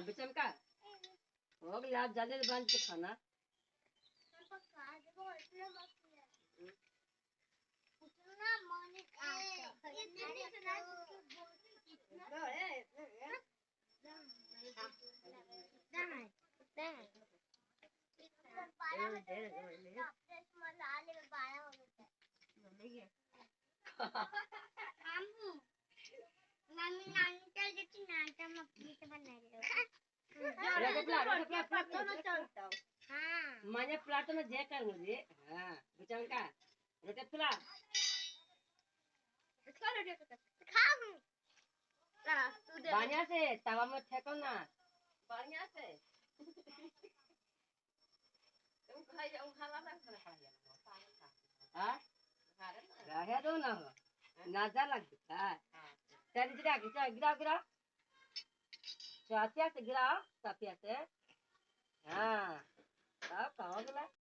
अभी चमका हो गया आप जल्दी बंद के खाना माझ्या प्लाट में जे कर मुझे हाँ बुचम का रोटे प्ला बढ़िया से तवा में फेंको ना बढ़िया से तुम खाई जाओ खाला ना हाँ रहे दो ना हो नजर लगता है तेरी गिरा गिरा गिरा गिरा चातिया से गिरा चातिया से